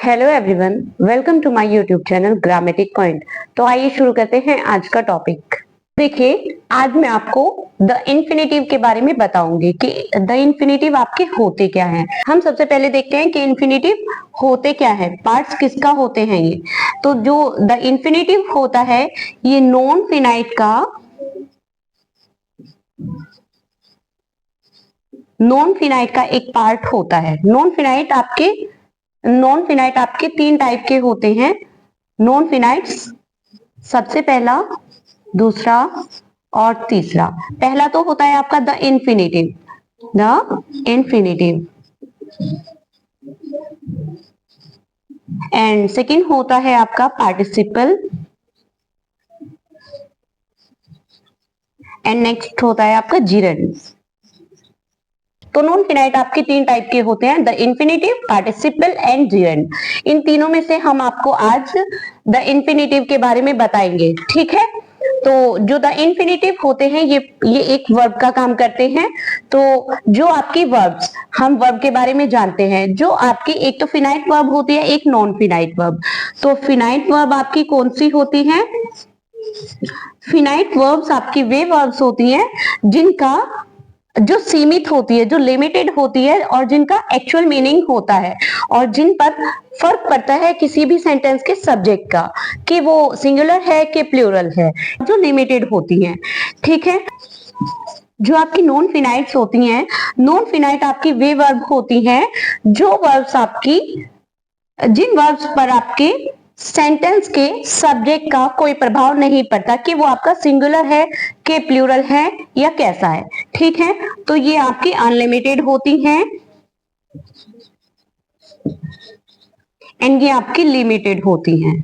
Hello everyone, welcome to my YouTube channel grammatic point. तो आइए शुरू करते हैं आज का टॉपिक। देखिए, आज मैं आपको द इन्फिनेटिव के बारे में बताऊंगी कि द इन्फिनेटिव आपके होते क्या हैं। हम सबसे पहले देखते हैं कि इन्फिनेटिव होते क्या है, पार्ट्स किसका होते हैं ये। तो जो द इन्फिनेटिव होता है ये नॉन फिनाइट का एक पार्ट होता है। नॉन फिनाइट आपके तीन टाइप के होते हैं। नॉन फिनाइट्स सबसे पहला, दूसरा और तीसरा। पहला तो होता है आपका द इन्फिनेटिव एंड सेकंड होता है आपका पार्टिसिपल एंड नेक्स्ट होता है आपका जिरेंड। तो नॉन फिनाइट आपके तीन टाइप के होते हैं, द इन्फिनेटिव, पार्टिसिपल एंड जिरेंड। इन तीनों में से हम आपको आज द इन्फिनेटिव के बारे में बताएंगे, ठीक है। तो जो द इन्फिनेटिव होते हैं ये एक वर्ब का काम करते हैं। तो जो आपकी वर्ब्स, हम वर्ब के बारे में जानते हैं। जो आपकी एक तो फिनाइट वर्ब होती है, एक नॉन फिनाइट वर्ब। तो फिनाइट वर्ब आपकी कौन सी होती है? फिनाइट वर्ब्स आपकी वे वर्ब्स होती हैं जिनका जो सीमित होती है, जो लिमिटेड होती है और जिनका एक्चुअल मीनिंग होता है और जिन पर फर्क पड़ता है किसी भी सेंटेंस के सब्जेक्ट का, कि वो सिंगुलर है कि प्लूरल है, जो लिमिटेड होती हैं, ठीक है। जो आपकी नॉन फिनाइट्स होती हैं, नॉन फिनाइट आपकी वे वर्ब होती हैं जो वर्ब्स आपकी, जिन वर्ब्स पर आपके सेंटेंस के सब्जेक्ट का कोई प्रभाव नहीं पड़ता कि वो आपका सिंगुलर है कि प्लूरल है या कैसा है, ठीक है। तो ये आपकी अनलिमिटेड होती हैं एंड ये आपकी लिमिटेड होती हैं।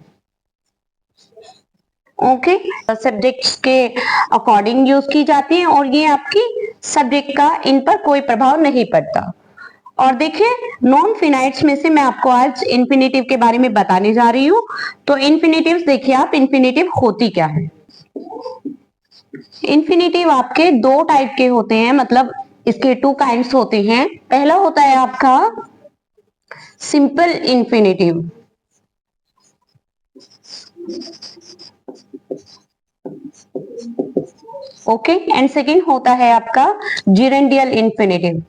ओके, सब्जेक्ट्स के अकॉर्डिंग यूज की जाती हैं और ये आपकी सब्जेक्ट का इन पर कोई प्रभाव नहीं पड़ता। और देखिए, नॉन फिनाइट्स में से मैं आपको आज इन्फिनेटिव के बारे में बताने जा रही हूं। तो इन्फिनेटिव्स देखिए आप, इन्फिनेटिव होती क्या है। इन्फिनेटिव आपके दो टाइप के होते हैं, मतलब इसके टू काइंड्स होते हैं। पहला होता है आपका simple infinitive, okay, and second होता है आपका जिरेंडियल इन्फिनेटिव।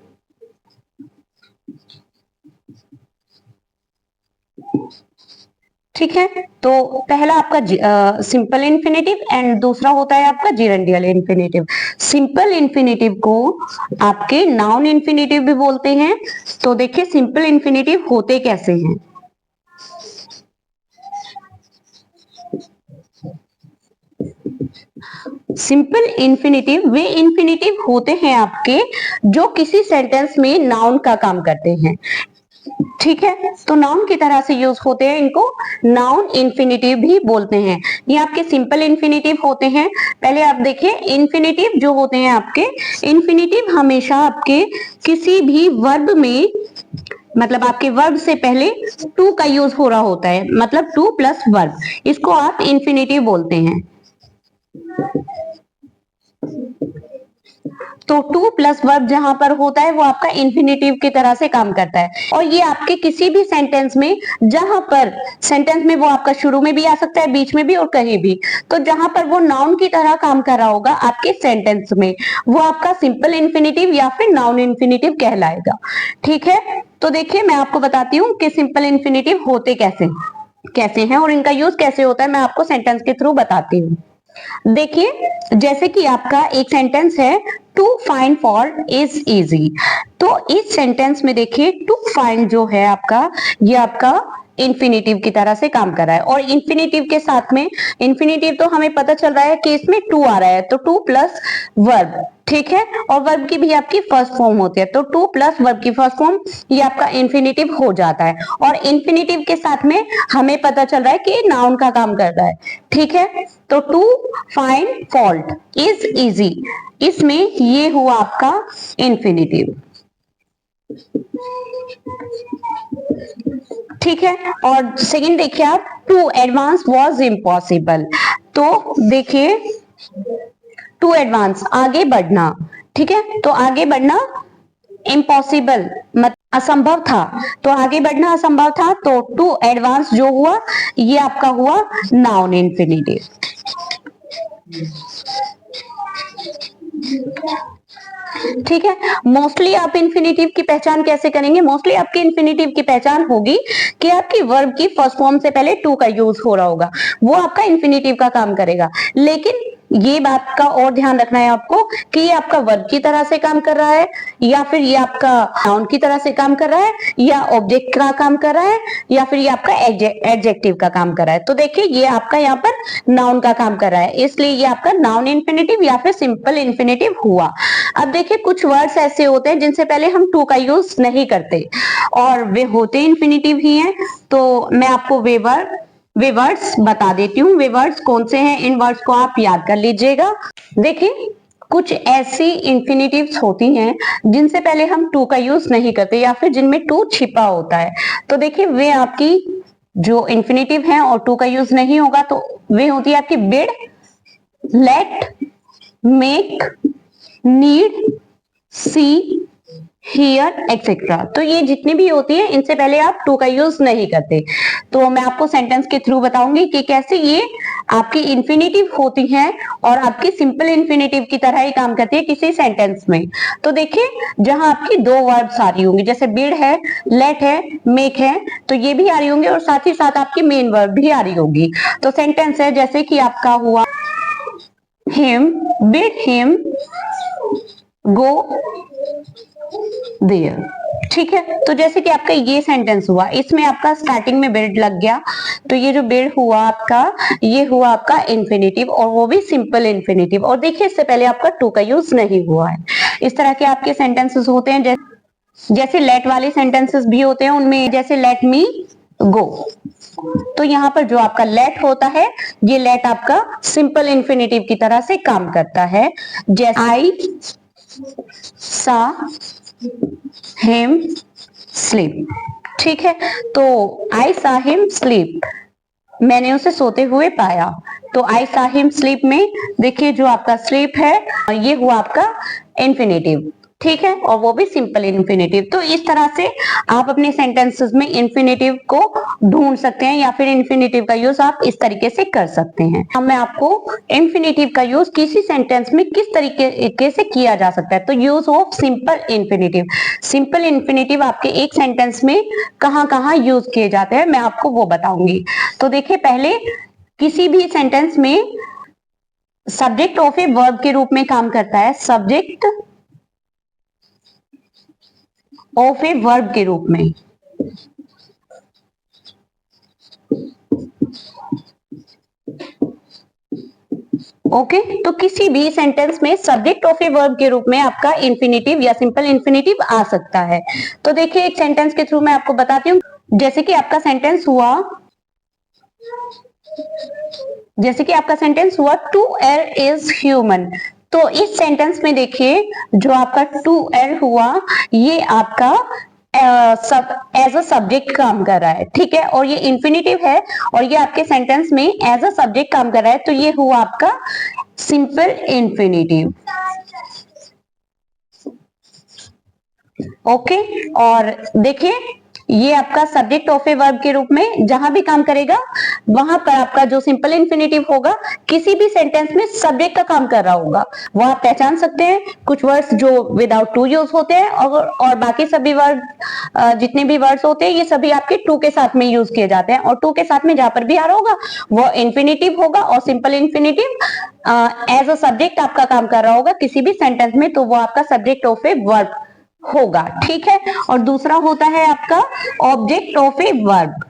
ठीक है, तो पहला आपका सिंपल इन्फिनेटिव एंड दूसरा होता है आपका जिरेंडियल इन्फिनेटिव। सिंपल इन्फिनेटिव को आपके नाउन इन्फिनेटिव भी बोलते हैं। तो देखिए, सिंपल इन्फिनेटिव होते कैसे हैं। सिंपल इन्फिनेटिव वे इन्फिनेटिव होते हैं आपके जो किसी सेंटेंस में नाउन का काम करते हैं, ठीक है। तो नाउन की तरह से यूज होते हैं, इनको नाउन इन्फिनेटिव भी बोलते हैं। ये आपके सिंपल इन्फिनेटिव होते हैं। पहले आप देखिए, इन्फिनेटिव जो होते हैं आपके, इन्फिनेटिव हमेशा आपके किसी भी वर्ब में, मतलब आपके वर्ब से पहले टू का यूज हो रहा होता है, मतलब टू प्लस वर्ब, इसको आप इन्फिनेटिव बोलते हैं। तो टू प्लस वर्ब जहां पर होता है वो आपका इन्फिनेटिव की तरह से काम करता है। और ये आपके किसी भी सेंटेंस में, जहां पर सेंटेंस में वो आपका शुरू में भी आ सकता है, बीच में भी और कहीं भी, तो जहां पर वो नाउन की तरह काम कर रहा होगा आपके सेंटेंस में, वो आपका सिंपल इन्फिनेटिव या फिर नाउन इन्फिनेटिव कहलाएगा, ठीक है। तो देखिए, मैं आपको बताती हूँ कि सिंपल इन्फिनेटिव होते कैसे हैं और इनका यूज कैसे होता है, मैं आपको सेंटेंस के थ्रू बताती हूँ। देखिए, जैसे कि आपका एक सेंटेंस है, to find fault is easy. तो इस सेंटेंस में देखिए, टू फाइंड जो है आपका, ये आपका इन्फिनेटिव की तरह से काम कर रहा है। और इन्फिनेटिव के साथ में, इन्फिनेटिव तो हमें पता चल रहा है कि इसमें टू आ रहा है, तो टू प्लस वर्ब, ठीक है। और वर्ब की भी आपकी फर्स्ट फॉर्म होती है, तो टू प्लस वर्ब की फर्स्ट फॉर्म, ये आपका इन्फिनेटिव हो जाता है। और इन्फिनेटिव के साथ में हमें पता चल रहा है कि नाउन का काम कर रहा है, ठीक है। तो to find fault is easy, इसमें ये हुआ आपका इन्फिनेटिव, ठीक है। और सेकंड देखिए आप, टू एडवांस वॉज इम्पॉसिबल। तो देखिए, टू एडवांस आगे बढ़ना, ठीक है। तो आगे बढ़ना इम्पॉसिबल, असंभव था, तो आगे बढ़ना असंभव था, तो टू एडवांस जो हुआ ये आपका हुआ नाउन इंफिनिटिव। ठीक है। मोस्टली आप इंफिनिटिव की पहचान कैसे करेंगे? मोस्टली आपकी इंफिनिटिव की पहचान होगी कि आपकी वर्ब की फर्स्ट फॉर्म से पहले टू का यूज हो रहा होगा, वो आपका इंफिनिटिव का काम करेगा। लेकिन ये बात का और ध्यान रखना है आपको कि ये आपका वर्ब की तरह से काम कर रहा है या फिर ये आपका नाउन की तरह से काम कर रहा है या ऑब्जेक्ट का काम कर रहा है या फिर ये आपका एडजेक्टिव का काम कर रहा है। तो देखिए ये आपका यहाँ पर नाउन का काम कर रहा है, इसलिए ये आपका नाउन इंफिनिटिव या फिर सिंपल इंफिनिटिव हुआ। अब देखिए कुछ वर्ड्स ऐसे होते हैं जिनसे पहले हम टू का यूज नहीं करते और वे होते इंफिनिटिव ही हैं। तो मैं आपको वे वर्ड्स बता देती हूँ। वे वर्ड्स कौन से हैं, इन वर्ड्स को आप याद कर लीजिएगा। देखिए कुछ ऐसी इंफिनिटिव्स होती हैं जिनसे पहले हम टू का यूज नहीं करते या फिर जिनमें टू छिपा होता है। तो देखिए वे आपकी जो इंफिनिटिव है और टू का यूज नहीं होगा, तो वे होती है आपकी bid, let, make, need, see, hear etcetera. तो ये जितनी भी होती है इनसे पहले आप टू का यूज नहीं करते। तो मैं आपको सेंटेंस के थ्रू बताऊंगी कि कैसे ये आपकी इंफिनिटिव होती हैं और आपकी सिंपल इंफिनिटिव की तरह ही काम करती है किसी सेंटेंस में। तो देखिए जहां आपकी दो वर्ब्स आ रही होंगी, जैसे बिड है, लेट है, मेक है, तो ये भी आ रही होंगी और साथ ही साथ आपकी मेन वर्ब भी आ रही होगी। तो सेंटेंस है जैसे कि आपका हुआ him, bid him go there. ठीक है। तो जैसे कि आपका ये सेंटेंस हुआ, इसमें आपका स्टार्टिंग में बिड लग गया, तो ये जो बिड हुआ आपका, ये हुआ आपका इंफिनिटिव और वो भी सिंपल इंफिनिटिव। और देखिए इससे पहले आपका टू का यूज नहीं हुआ है। इस तरह के आपके सेंटेंसेस होते हैं, जैसे लेट वाले सेंटेंसेस भी होते हैं, उनमें जैसे लेट मी गो। तो यहाँ पर जो आपका लेट होता है, ये लेट आपका सिंपल इंफिनिटिव की तरह से काम करता है। जैसे आई सा हिम स्लीप। ठीक है। तो आई सा हिम स्लीप, मैंने उसे सोते हुए पाया। तो आई सा हिम स्लीप में देखिए जो आपका स्लीप है ये हुआ आपका इंफिनिटिव। ठीक है। और वो भी सिंपल इंफिनिटिव। तो इस तरह से आप अपने सेंटेंसेस में इंफिनिटिव को ढूंढ सकते हैं या फिर इंफिनिटिव का यूज आप इस तरीके से कर सकते हैं। अब मैं आपको इंफिनिटिव का यूज किसी सेंटेंस में किस तरीके से किया जा सकता है। तो use of simple infinitive, simple infinitive आपके एक सेंटेंस में कहां कहां यूज किए जाते हैं मैं आपको वो बताऊंगी। तो देखिए पहले किसी भी सेंटेंस में सब्जेक्ट ऑफ ए वर्ब के रूप में काम करता है, सब्जेक्ट ऑफ ए वर्ब के रूप में। ओके। तो किसी भी सेंटेंस में सब्जेक्ट ऑफ ए वर्ब के रूप में आपका इंफिनिटिव या सिंपल इंफिनिटिव आ सकता है। तो देखिए एक सेंटेंस के थ्रू मैं आपको बताती हूँ। जैसे कि आपका सेंटेंस हुआ टू एयर इज ह्यूमन। तो इस सेंटेंस में देखिए जो आपका टू एयर हुआ ये आपका एज अ सब्जेक्ट काम कर रहा है। ठीक है। और ये इंफिनिटिव है और ये आपके सेंटेंस में एज अ सब्जेक्ट काम कर रहा है, तो ये हुआ आपका सिंपल इंफिनिटिव। ओके। और देखिए ये आपका सब्जेक्ट ऑफ ए वर्ब के रूप में जहां भी काम करेगा वहां पर आपका जो सिंपल इंफिनिटिव होगा किसी भी सेंटेंस में सब्जेक्ट का काम कर रहा होगा। वो आप पहचान सकते हैं, कुछ वर्ड्स जो विदाउट टू यूज होते हैं और बाकी सभी वर्ड जितने भी वर्ड्स होते हैं ये सभी आपके टू के साथ में यूज किए जाते हैं। और टू के साथ में जहां पर भी आ रहा होगा वो इंफिनिटिव होगा और simple infinitive as a subject आपका काम कर रहा होगा किसी भी सेंटेंस में, तो वो आपका सब्जेक्ट ऑफ ए वर्ब होगा। ठीक है। और दूसरा होता है आपका ऑब्जेक्ट ऑफ ए वर्ब।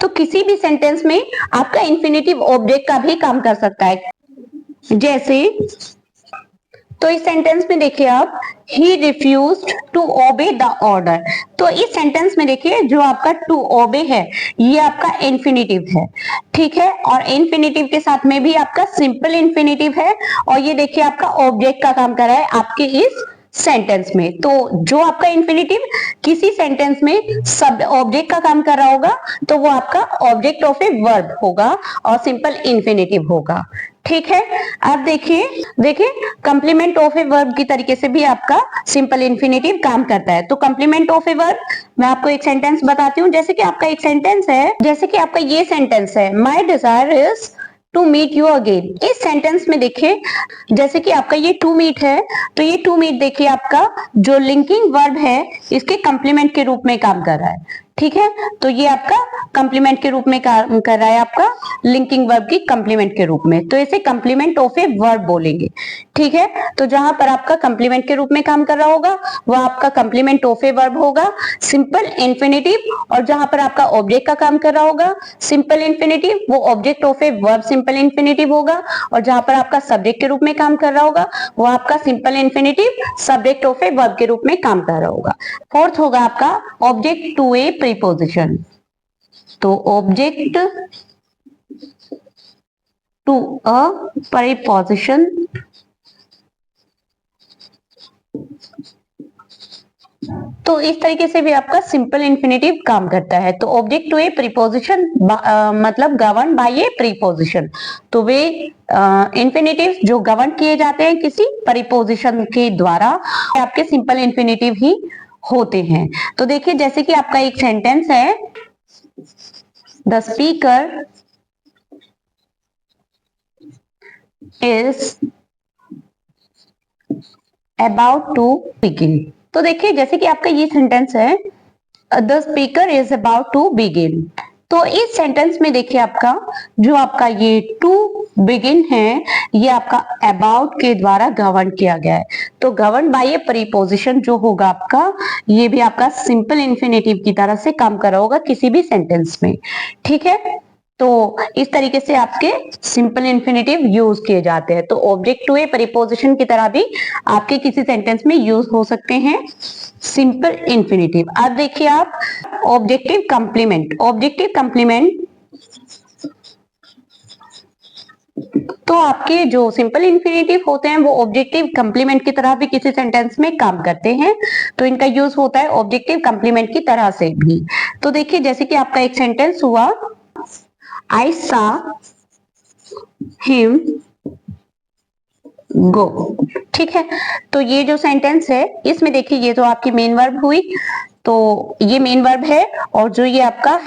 तो किसी भी सेंटेंस में आपका इंफिनिटिव ऑब्जेक्ट का भी काम कर सकता है। जैसे तो इस सेंटेंस में देखिए आप he refused to obey the order. तो इस सेंटेंस में देखिए जो आपका टू ओबे है ये आपका इंफिनिटिव है। ठीक है। और इंफिनिटिव के साथ में भी आपका सिंपल इंफिनिटिव है और ये देखिए आपका ऑब्जेक्ट का काम कर रहा है आपके इस सेंटेंस में। तो जो आपका इंफिनिटिव किसी सेंटेंस में सब ऑब्जेक्ट का काम कर रहा होगा तो वो आपका ऑब्जेक्ट ऑफ ए वर्ब होगा और सिंपल इंफिनिटिव होगा। ठीक है। अब देखिए कंप्लीमेंट ऑफ ए वर्ब की तरीके से भी आपका सिंपल इन्फिनेटिव काम करता है। तो कंप्लीमेंट ऑफ ए वर्ब, मैं आपको एक सेंटेंस बताती हूँ। जैसे कि आपका एक सेंटेंस है, जैसे कि आपका ये सेंटेंस है, my desire is to meet you again. इस सेंटेंस में देखिए, जैसे कि आपका ये टू मीट है, तो ये टू मीट देखिए आपका जो लिंकिंग वर्ब है इसके कंप्लीमेंट के रूप में काम कर रहा है। ठीक है, तो ये आपका कंप्लीमेंट के रूप में काम कर रहा है, आपका लिंकिंग वर्ब की कंप्लीमेंट के रूप में, तो इसे कंप्लीमेंट ऑफ ए वर्ब बोलेंगे। ठीक है, तो जहां पर आपका कंप्लीमेंट के रूप में काम कर रहा होगा वह आपका कंप्लीमेंट ऑफ ए वर्ब होगा, सिंपल इन्फिनेटिव। और जहां पर आपका ऑब्जेक्ट का काम कर रहा होगा सिंपल इन्फिनेटिव, वो object of a verb simple infinitive होगा। और जहां पर आपका सब्जेक्ट के रूप में काम कर रहा होगा वो आपका simple infinitive subject of a verb के रूप में काम कर रहा होगा। फोर्थ होगा आपका ऑब्जेक्ट टू ए प्रीपोजिशन। तो ऑब्जेक्ट टू अ प्रीपोजिशन, तो इस तरीके से भी आपका सिंपल इन्फिनेटिव काम करता है। तो ऑब्जेक्ट टू ए प्रीपोजिशन मतलब गवर्न बाय ए प्रीपोजिशन, तो वे इन्फिनेटिव जो गवर्न किए जाते हैं किसी प्रीपोजिशन के द्वारा, आपके सिंपल इन्फिनेटिव ही होते हैं। तो देखिए जैसे कि आपका एक सेंटेंस है, the speaker is about to begin. तो देखिए जैसे कि आपका ये सेंटेंस है, the speaker is about to begin. तो इस सेंटेंस में देखिए आपका जो आपका ये टू बिगिन है ये आपका अबाउट के द्वारा गवर्न किया गया है। तो गवर्न बाय ए प्रीपोजिशन जो होगा आपका, ये भी आपका सिंपल इन्फिनेटिव की तरह से काम कर रहा होगा किसी भी सेंटेंस में। ठीक है, तो इस तरीके से आपके सिंपल इन्फिनेटिव यूज किए जाते हैं। तो ऑब्जेक्ट टू ए प्रीपोजिशन की तरह भी आपके किसी सेंटेंस में यूज हो सकते हैं सिंपल इन्फिनेटिव। अब देखिए आप ऑब्जेक्टिव कंप्लीमेंट। ऑब्जेक्टिव कंप्लीमेंट तो आपके जो सिंपल इन्फिनेटिव होते हैं वो ऑब्जेक्टिव कंप्लीमेंट की तरह भी किसी सेंटेंस में काम करते हैं। तो इनका यूज होता है ऑब्जेक्टिव कंप्लीमेंट की तरह से भी। तो देखिए जैसे कि आपका एक सेंटेंस हुआ, I saw him go। ठीक है, तो ये जो सेंटेंस है इसमें देखिए ये तो आपकी मेन वर्ब हुई, तो ये मेन वर्ब है, और जो ये आपका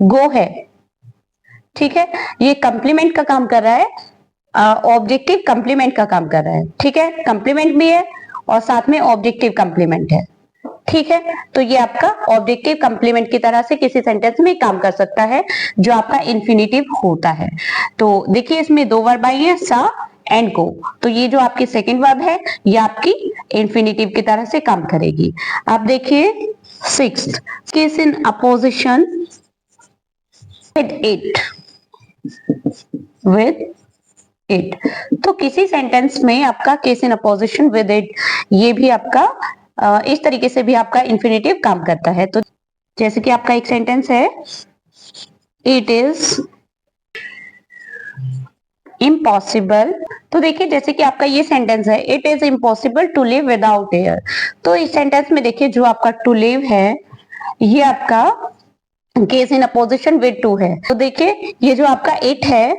गो है, ठीक है, ये कंप्लीमेंट का काम कर रहा है, ऑब्जेक्टिव कंप्लीमेंट का काम कर रहा है। ठीक है, कंप्लीमेंट भी है और साथ में ऑब्जेक्टिव कंप्लीमेंट है। ठीक है, तो ये आपका ऑब्जेक्टिव कंप्लीमेंट की तरह से किसी सेंटेंस में काम कर सकता है जो आपका इन्फिनेटिव होता है। तो देखिए इसमें दो वर्ब आई है, सा एंड गो। तो ये जो आपकी सेकंड वर्ब है ये आपकी इन्फिनेटिव की तरह से काम करेगी। अब देखिए sixth, case in opposition with it. तो किसी सेंटेंस में आपका case in opposition with it, ये भी आपका इस तरीके से भी आपका इन्फिनेटिव काम करता है। तो जैसे कि आपका एक सेंटेंस है, इट इज इम्पॉसिबल। तो देखिए जैसे कि आपका ये सेंटेंस है, it is impossible to live without air. तो इस सेंटेंस में देखिए जो आपका टू लिव है ये आपका case in opposition with to है। तो देखिए ये जो आपका इट है,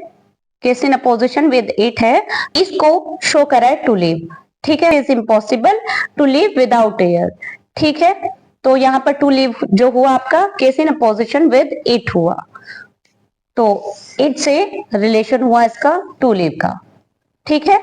case in opposition with it है, इसको शो करा है टू लिव। ठीक है, is impossible to live without air. ठीक है, तो यहाँ पर टू लिव जो हुआ आपका case in opposition with it हुआ, तो इट से रिलेशन हुआ इसका टू लिव का। ठीक है,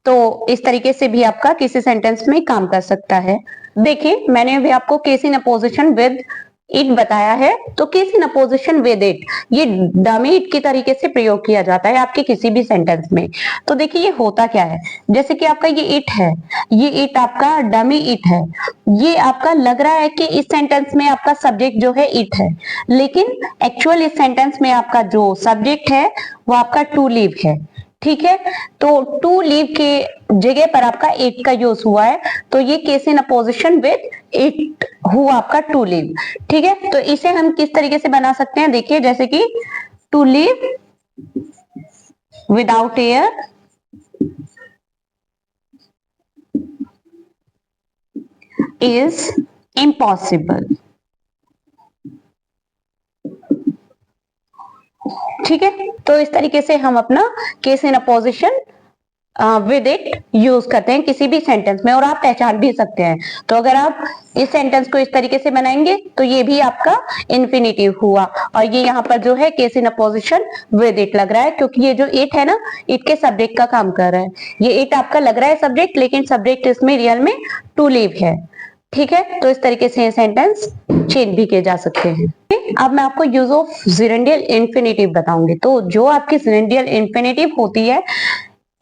तो इस तरीके से भी आपका किसी सेंटेंस में काम कर सकता है। देखिए मैंने भी आपको case in opposition with it बताया है, तो case in opposition with it ये डमी इट की तरीके से प्रयोग किया जाता है आपके किसी भी सेंटेंस में। तो देखिए ये होता क्या है, जैसे कि आपका ये इट है, ये इट आपका डमी इट है, ये आपका लग रहा है कि इस सेंटेंस में आपका सब्जेक्ट जो है इट है, लेकिन एक्चुअल इस सेंटेंस में आपका जो सब्जेक्ट है वो आपका टू लिव है। ठीक है, तो टू लिव के जगह पर आपका इट का यूज हुआ है, तो ये case in opposition with it हुआ आपका टू लिव। ठीक है, तो इसे हम किस तरीके से बना सकते हैं, देखिए जैसे कि to live without air is impossible. ठीक है, तो इस तरीके से हम अपना case in opposition with it use करते हैं किसी भी सेंटेंस में, और आप पहचान भी सकते हैं। तो अगर आप इस सेंटेंस को इस तरीके से बनाएंगे तो ये भी आपका इन्फिनिटिव हुआ, और ये यहाँ पर जो है case in opposition with it लग रहा है, क्योंकि ये जो इट है ना, इट के सब्जेक्ट का काम कर रहा है। ये इट आपका लग रहा है सब्जेक्ट, लेकिन सब्जेक्ट इसमें रियल में टू लिव है। ठीक है, तो इस तरीके से सेंटेंस चेंज भी किए जा सकते हैं। अब मैं आपको यूज ऑफ जिरेंडियल इन्फिनिटिव बताऊंगी। तो जो आपकी जिरेंडियल इन्फिनिटिव होती है,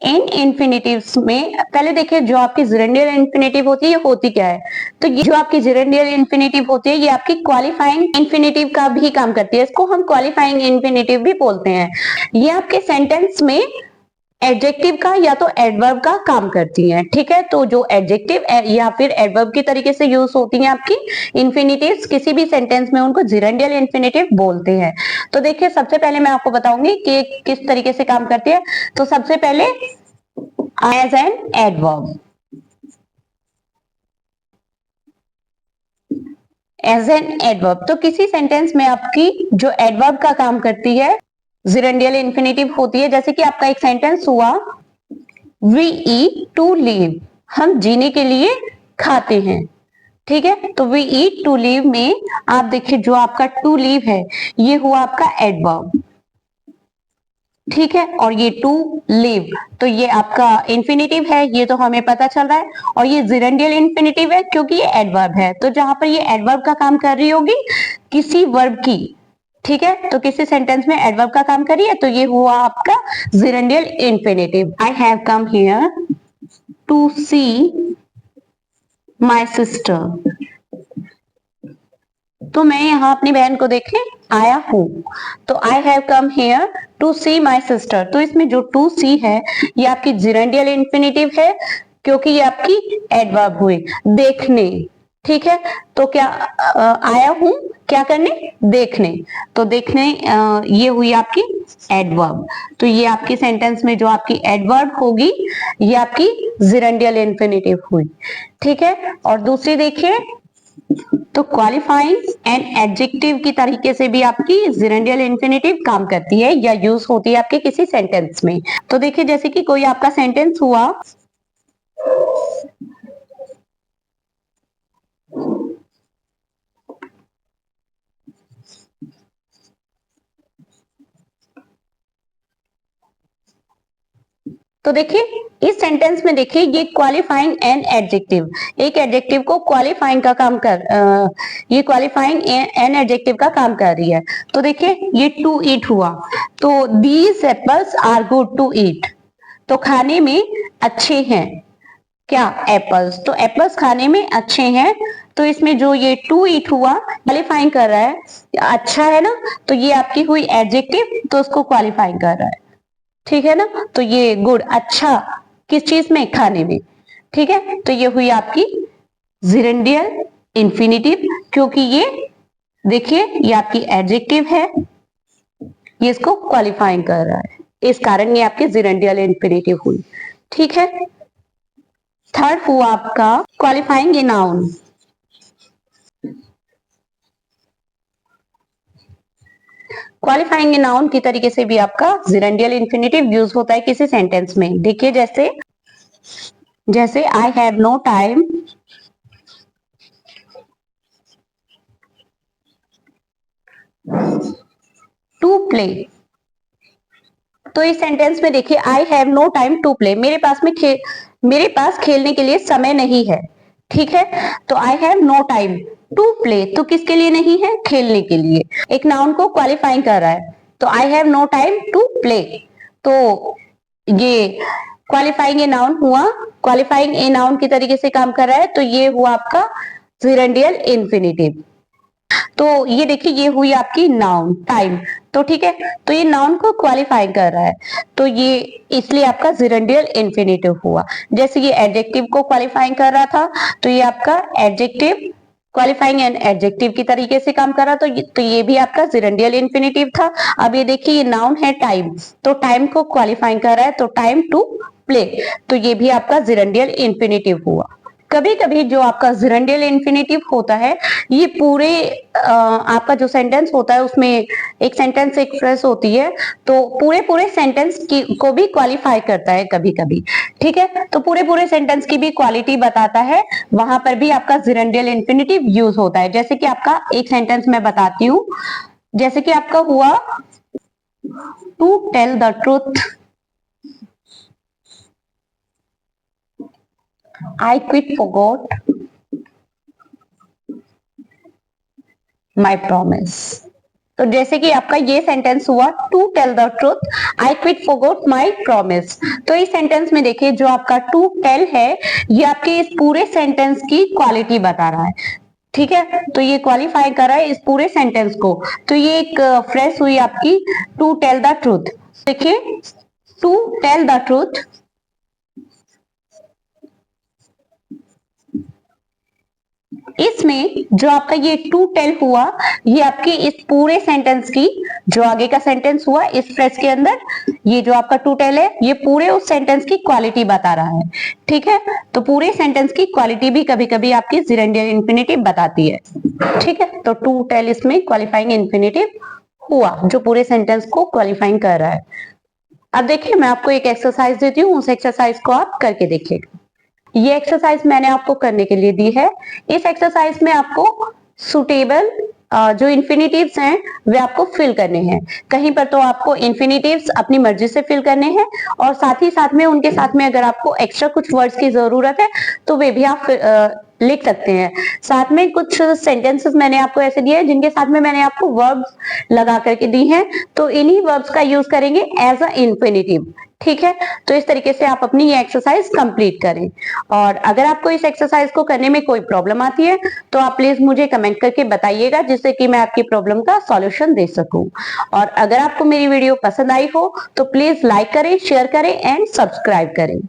इन इन्फिनिटिव्स में पहले देखिए, जो आपकी जिरेंडियल इन्फिनिटिव होती है ये होती क्या है। तो ये जो आपकी जिरेंडियल इन्फिनिटिव होती है ये आपकी क्वालिफाइंग इन्फिनिटिव का भी काम करती है। इसको हम क्वालिफाइंग इन्फिनिटिव भी बोलते हैं। ये आपके सेंटेंस में एडजेक्टिव का या तो एडवर्ब का काम करती हैं। ठीक है, तो जो एडजेक्टिव या फिर एडवर्ब की तरीके से यूज होती हैं आपकी इन्फिनिटिव्स किसी भी सेंटेंस में, उनको जिरेंडियल इन्फिनिटिव बोलते हैं। तो देखिए, सबसे पहले मैं आपको बताऊंगी कि किस तरीके से काम करती है। तो सबसे पहले as an adverb, as an adverb, तो किसी सेंटेंस में आपकी जो एडवर्ब का काम करती है जिरेंडियल इन्फिनिटिव होती है। जैसे कि आपका एक सेंटेंस हुआ, वी ईट टू लिव, हम जीने के लिए खाते हैं। ठीक है, तो वी ईट टू लिव में आप देखिए जो आपका टू लिव है ये हुआ आपका एडवर्ब। ठीक है, और ये टू लिव तो ये आपका इन्फिनिटिव है, ये तो हमें पता चल रहा है। और ये जिरेंडियल इन्फिनिटिव है क्योंकि ये एडवर्ब है। तो जहां पर ये एडवर्ब का काम कर रही होगी किसी वर्ब की, ठीक है, तो किसी सेंटेंस में एडवर्ब का काम करिए, तो ये हुआ आपका gerundial infinitive. I have come here to see my sister, तो मैं यहाँ अपनी बहन को देखने आया हूं। तो I have come here to see my sister, तो इसमें जो टू सी है ये आपकी जिरेंडियल इन्फिनिटिव है क्योंकि ये आपकी एडवर्ब हुई देखने। ठीक है, तो क्या आया हूं क्या करने, देखने, तो देखने ये हुई आपकी एडवर्ब। तो ये आपकी सेंटेंस में जो आपकी एडवर्ब होगी ये आपकी जिरेंडियल इन्फिनिटिव हुई। ठीक है, और दूसरी देखिए, तो क्वालिफाइंग एंड एडजेक्टिव की तरीके से भी आपकी जिरेंडियल इन्फिनिटिव काम करती है या यूज होती है आपके किसी सेंटेंस में। तो देखिए, जैसे कि कोई आपका सेंटेंस हुआ, तो देखिए इस सेंटेंस में देखिए ये क्वालिफाइंग एंड एडजेक्टिव, एक एडजेक्टिव को क्वालिफाइंग का काम कर ये क्वालिफाइंग एंड एडजेक्टिव का काम कर रही है। तो देखिए ये टू ईट हुआ, तो these apples are good to eat, तो खाने में अच्छे हैं क्या, एप्पल्स, तो एप्पल्स खाने में अच्छे हैं। तो इसमें जो ये टू ईट हुआ क्वालिफाइंग कर रहा है, अच्छा है ना, तो ये आपकी हुई एडजेक्टिव, तो उसको क्वालिफाइंग कर रहा है। ठीक है ना, तो ये गुड अच्छा किस चीज में, खाने में। ठीक है, तो ये हुई आपकी जिरेंडियल इन्फिनिटिव, क्योंकि ये देखिए ये आपकी एडजेक्टिव है, ये इसको क्वालिफाइंग कर रहा है, इस कारण ये आपकी जिरेंडियल इन्फिनिटिव हुई। ठीक है, थर्ड हुआ आपका qualifying a noun. Qualifying a noun की तरीके से भी आपका जिरेंडियल इन्फिनिटिव यूज होता है किसी सेंटेंस में। देखिए जैसे जैसे I have no time to play, तो इस सेंटेंस में देखिए I have no time to play, मेरे पास खेलने के लिए समय नहीं है। ठीक है, तो I have no time to play, तो किसके लिए नहीं है, खेलने के लिए, एक नाउन को क्वालिफाइंग कर रहा है। तो I have no time to play, तो ये क्वालिफाइंग ए नाउन हुआ, क्वालिफाइंग ए नाउन की तरीके से काम कर रहा है, तो ये हुआ आपका जिरेंडियल इन्फिनिटिव। तो ये देखिए ये हुई आपकी नाउन टाइम, तो ठीक है, तो ये नाउन को क्वालिफाई कर रहा है, तो ये इसलिए आपका जिरेंडियल इन्फिनिटिव हुआ। जैसे ये एडजेक्टिव को क्वालिफाइंग कर रहा था, तो ये आपका एडजेक्टिव क्वालिफाइंग एंड एडजेक्टिव की तरीके से काम कर रहा, तो ये भी आपका जिरेंडियल इन्फिनिटिव था। अब ये देखिए ये नाउन है टाइम, तो टाइम को क्वालिफाइंग कर रहा है, तो टाइम टू प्ले, तो ये भी आपका जिरेंडियल इन्फिनिटिव हुआ। कभी कभी जो आपका जिरेंडियल इन्फिनेटिव होता है, ये पूरे आपका जो सेंटेंस होता है उसमें एक सेंटेंस एक फ्रेज होती है, तो पूरे पूरे सेंटेंस की को भी क्वालिफाई करता है कभी कभी। ठीक है, तो पूरे पूरे सेंटेंस की भी क्वालिटी बताता है, वहां पर भी आपका जिरेंडियल इन्फिनेटिव यूज होता है। जैसे कि आपका एक सेंटेंस मैं बताती हूँ, जैसे कि आपका हुआ to tell the truth, I quit forgot my promise। तो जैसे कि आपका ये सेंटेंस हुआ to tell the truth, I quit forgot my promise. तो इस सेंटेंस में देखिए जो आपका टू टेल है, ये आपके इस पूरे सेंटेंस की क्वालिटी बता रहा है। ठीक है, तो ये क्वालिफाई कर रहा है इस पूरे सेंटेंस को। तो ये एक फ्रेज हुई आपकी टू टेल द ट्रूथ। देखिए टू टेल द ट्रूथ, इसमें जो आपका ये टू टेल हुआ, ये आपके इस पूरे सेंटेंस की, जो आगे का सेंटेंस हुआ इस फ्रेज के अंदर, ये जो आपका टू टेल है ये पूरे उस सेंटेंस की क्वालिटी बता रहा है। ठीक है, तो पूरे सेंटेंस की क्वालिटी भी कभी कभी आपकी जिरेंडियल इन्फिनेटिव बताती है। ठीक है, तो टू टेल इसमें क्वालिफाइंग इन्फिनेटिव हुआ जो पूरे सेंटेंस को क्वालिफाइंग कर रहा है। अब देखिए मैं आपको एक एक्सरसाइज देती हूँ, उस एक्सरसाइज को आप करके देखिएगा। ये एक्सरसाइज मैंने आपको करने के लिए दी है। इस एक्सरसाइज में आपको सुटेबल जो इन्फिनिटिव्स हैं वे आपको फिल करने हैं। कहीं पर तो आपको इन्फिनिटिव्स अपनी मर्जी से फिल करने हैं, और साथ ही साथ में उनके साथ में अगर आपको एक्स्ट्रा कुछ वर्ड्स की जरूरत है तो वे भी आप लिख सकते हैं। साथ में कुछ सेंटेंसेस मैंने आपको ऐसे दिए हैं जिनके साथ में मैंने आपको वर्ब्स लगा करके दी हैं, तो इन्हीं वर्ब्स का यूज करेंगे एज अ इन्फिनिटिव। ठीक है, तो इस तरीके से आप अपनी ये एक्सरसाइज कंप्लीट करें। और अगर आपको इस एक्सरसाइज को करने में कोई प्रॉब्लम आती है तो आप प्लीज मुझे कमेंट करके बताइएगा, जिससे कि मैं आपकी प्रॉब्लम का सॉल्यूशन दे सकूं। और अगर आपको मेरी वीडियो पसंद आई हो तो प्लीज लाइक करें, शेयर करें एंड सब्सक्राइब करें।